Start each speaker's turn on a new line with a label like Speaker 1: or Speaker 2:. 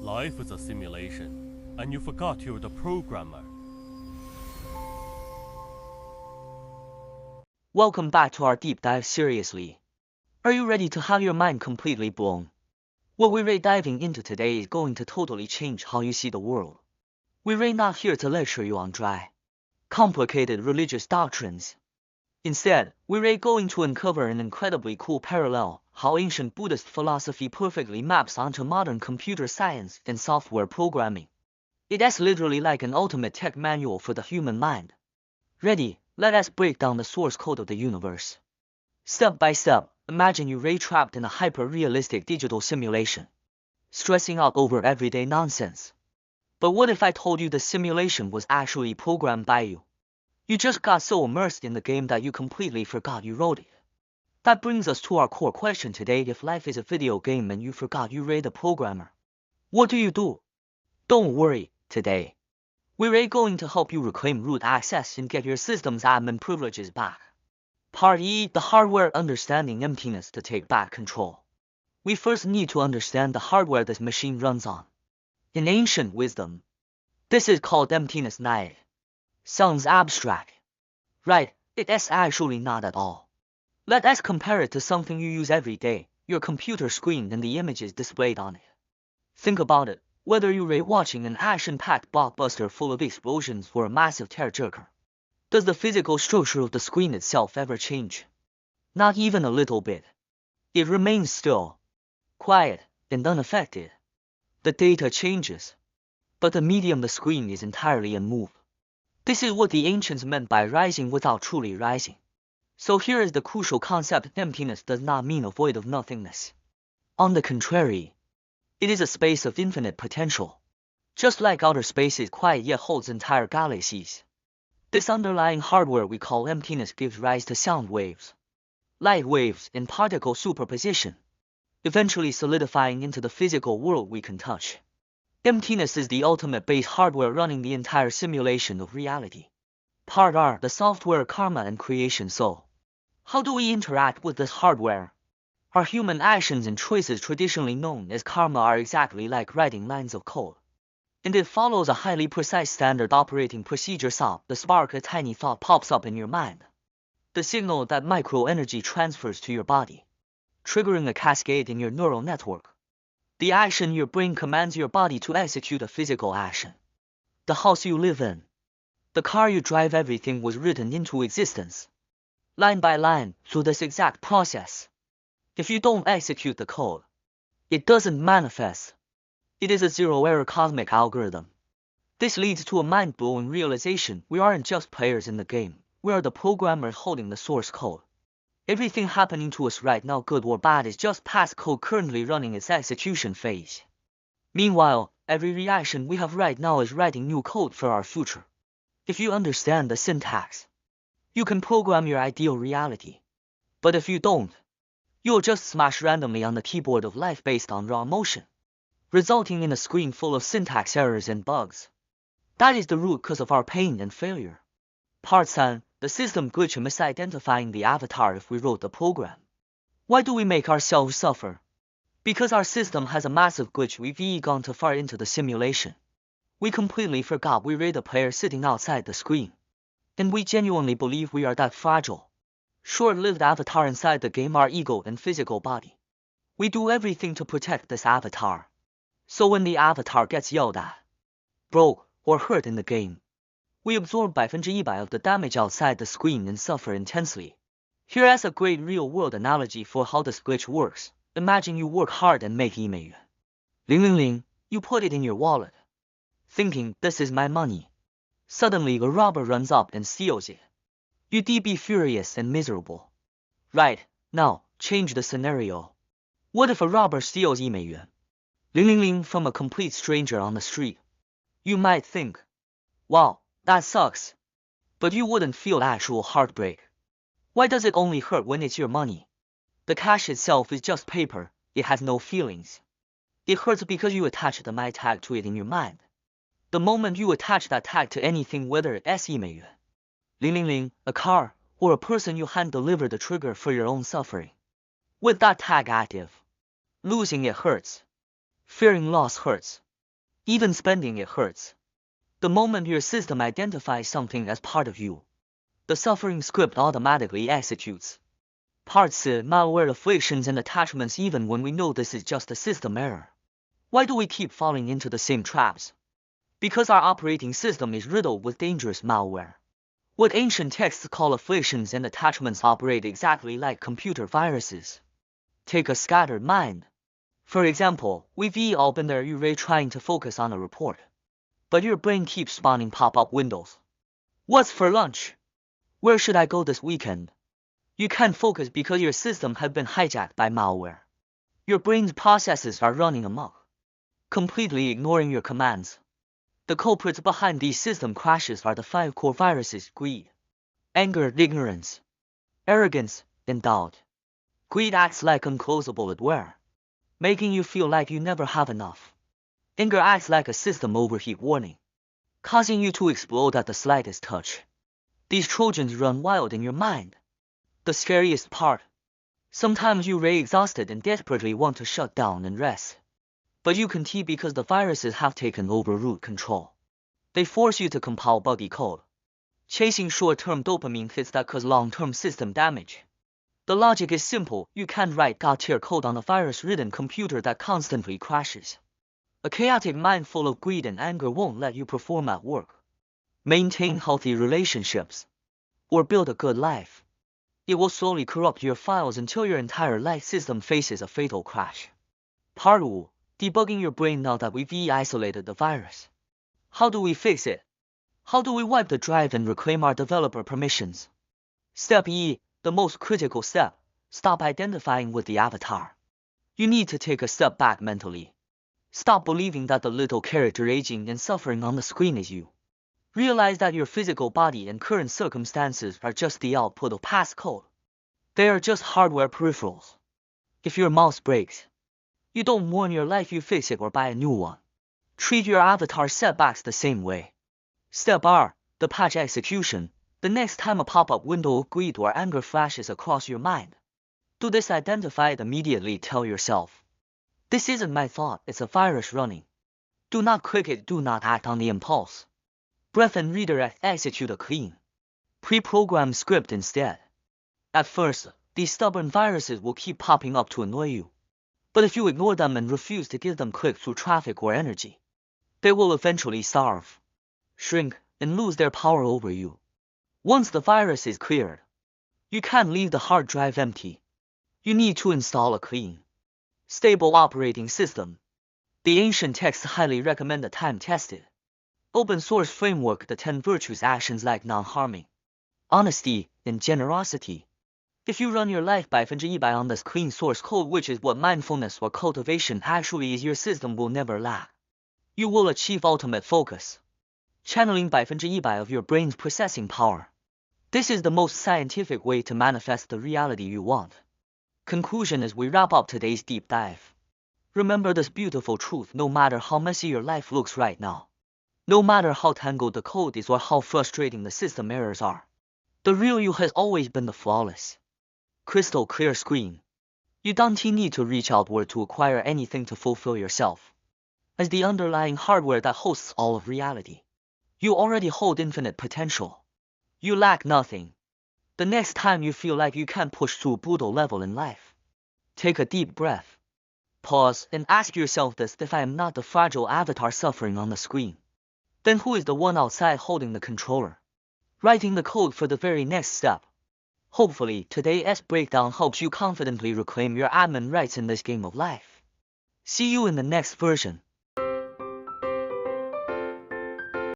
Speaker 1: Life is a simulation, and you forgot you're the programmer.
Speaker 2: Welcome back to our deep dive seriously. Are you ready to have your mind completely blown? What we're diving into today is going to totally change how you see the world. We're not here to lecture you on dry, complicated religious doctrines. Instead, we're going to uncover an incredibly cool parallel, how ancient Buddhist philosophy perfectly maps onto modern computer science and software programming. It's literally like an ultimate tech manual for the human mind. Ready? Let us break down the source code of the universe. Step by step, imagine you're trapped in a hyper-realistic digital simulation, stressing out over everyday nonsense. But what if I told you the simulation was actually programmed by you? You just got so immersed in the game that you completely forgot you wrote it. That brings us to our core question today. If life is a video game and you forgot you were the programmer, what do you do? Don't worry, today we're going to help you reclaim root access and get your system's admin privileges back. Part E, the hardware understanding emptiness to take back control. We first need to understand the hardware this machine runs on. In ancient wisdom, this is called emptiness night. Sounds abstract, right? It's actually not at all. Let us compare it to something you use every day, your computer screen and the images displayed on it. Think about it, whether you're watching an action-packed blockbuster full of explosions or a massive tearjerker. Does the physical structure of the screen itself ever change? Not even a little bit. It remains still, quiet, and unaffected. The data changes, but the medium, the screen, is entirely unmoved. This is what the ancients meant by rising without truly rising. So here is the crucial concept: emptiness does not mean a void of nothingness. On the contrary, it is a space of infinite potential. Just like outer space is quiet yet holds entire galaxies, this underlying hardware we call emptiness gives rise to sound waves, light waves, and particle superposition, eventually solidifying into the physical world we can touch. Emptiness is the ultimate base hardware running the entire simulation of reality. Part R, the software, karma, and creation. So, how do we interact with this hardware? Our human actions and choices, traditionally known as karma, are exactly like writing lines of code. And it follows a highly precise standard operating procedure. So, the spark, a tiny thought pops up in your mind. The signal, that micro-energy, transfers to your body, triggering a cascade in your neural network. The action, your brain commands your body to execute a physical action. The house you live in, the car you drive, everything was written into existence, line by line, through this exact process. If you don't execute the code, it doesn't manifest. It is a zero-error cosmic algorithm. This leads to a mind-blowing realization: we aren't just players in the game, we are the programmers holding the source code. Everything happening to us right now, good or bad, is just past code currently running its execution phase. Meanwhile, every reaction we have right now is writing new code for our future. If you understand the syntax, you can program your ideal reality. But if you don't, you'll just smash randomly on the keyboard of life based on raw motion, resulting in a screen full of syntax errors and bugs. That is the root cause of our pain and failure. Part 3, the system glitch, misidentifying the avatar. If we wrote the program, why do we make ourselves suffer? Because our system has a massive glitch. We've gone too far into the simulation. We completely forgot we're the player sitting outside the screen. And we genuinely believe we are that fragile, short-lived avatar inside the game, our ego and physical body. We do everything to protect this avatar. So when the avatar gets yelled at, broke, or hurt in the game, we absorb 100% of the damage outside the screen and suffer intensely. Here's a great real-world analogy for how this glitch works. Imagine you work hard and make 1,000,000. Ling ling ling, you put it in your wallet, thinking, this is my money. Suddenly a robber runs up and steals it. You'd be furious and miserable. Right, now, change the scenario. What if a robber steals 1,000,000? Ling ling ling, from a complete stranger on the street. You might think, wow, that sucks. But you wouldn't feel actual heartbreak. Why does it only hurt when it's your money? The cash itself is just paper, it has no feelings. It hurts because you attach the my tag to it in your mind. The moment you attach that tag to anything, whether it's 1,000,000, ling ling ling, a car, or a person, you hand deliver the trigger for your own suffering. With that tag active, losing it hurts. Fearing loss hurts. Even spending it hurts. The moment your system identifies something as part of you, the suffering script automatically executes. Part C, malware afflictions and attachments. Even when we know this is just a system error, why do we keep falling into the same traps? Because our operating system is riddled with dangerous malware. What ancient texts call afflictions and attachments operate exactly like computer viruses. Take a scattered mind. For example, we've all been there. You're trying to focus on a report, but your brain keeps spawning pop-up windows. What's for lunch? Where should I go this weekend? You can't focus because your system has been hijacked by malware. Your brain's processes are running amok, completely ignoring your commands. The culprits behind these system crashes are the 5 core viruses: greed, anger, ignorance, arrogance, and doubt. Greed acts like unclosable adware, making you feel like you never have enough. Anger acts like a system overheat warning, causing you to explode at the slightest touch. These Trojans run wild in your mind. The scariest part: sometimes you're exhausted and desperately want to shut down and rest, but you can't because the viruses have taken over root control. They force you to compile buggy code, chasing short-term dopamine hits that cause long-term system damage. The logic is simple: you can't write God-tier code on a virus-ridden computer that constantly crashes. A chaotic mind full of greed and anger won't let you perform at work, maintain healthy relationships, or build a good life. It will slowly corrupt your files until your entire life system faces a fatal crash. Part 2. Debugging your brain. Now that we've isolated the virus, how do we fix it? How do we wipe the drive and reclaim our developer permissions? Step E, the most critical step: stop identifying with the avatar. You need to take a step back mentally. Stop believing that the little character aging and suffering on the screen is you. Realize that your physical body and current circumstances are just the output of past code. They are just hardware peripherals. If your mouse breaks, you don't mourn your life, you fix it or buy a new one. Treat your avatar setbacks the same way. Step R, the patch execution. The next time a pop-up window of greed or anger flashes across your mind, do this: identify it immediately. Tell yourself, this isn't my thought, it's a virus running. Do not click it, do not act on the impulse. Breath and redirect, execute a clean, pre-programmed script instead. At first, these stubborn viruses will keep popping up to annoy you. But if you ignore them and refuse to give them click-through traffic or energy, they will eventually starve, shrink, and lose their power over you. Once the virus is cleared, you can't leave the hard drive empty. You need to install a clean, stable operating system. The ancient texts highly recommend a time-tested, open-source framework: the 10 virtuous actions like non-harming, honesty, and generosity. If you run your life by 100% on this clean source code, which is what mindfulness or cultivation actually is, your system will never lag. You will achieve ultimate focus, channeling by 100% of your brain's processing power. This is the most scientific way to manifest the reality you want. Conclusion: as we wrap up today's deep dive, remember this beautiful truth: no matter how messy your life looks right now, no matter how tangled the code is or how frustrating the system errors are, the real you has always been the flawless, crystal clear screen. You don't need to reach outward to acquire anything to fulfill yourself. As the underlying hardware that hosts all of reality, you already hold infinite potential. You lack nothing. The next time you feel like you can't push through a brutal level in life, take a deep breath, pause, and ask yourself this: if I am not the fragile avatar suffering on the screen, then who is the one outside holding the controller, writing the code for the very next step? Hopefully, today's breakdown helps you confidently reclaim your admin rights in this game of life. See you in the next version.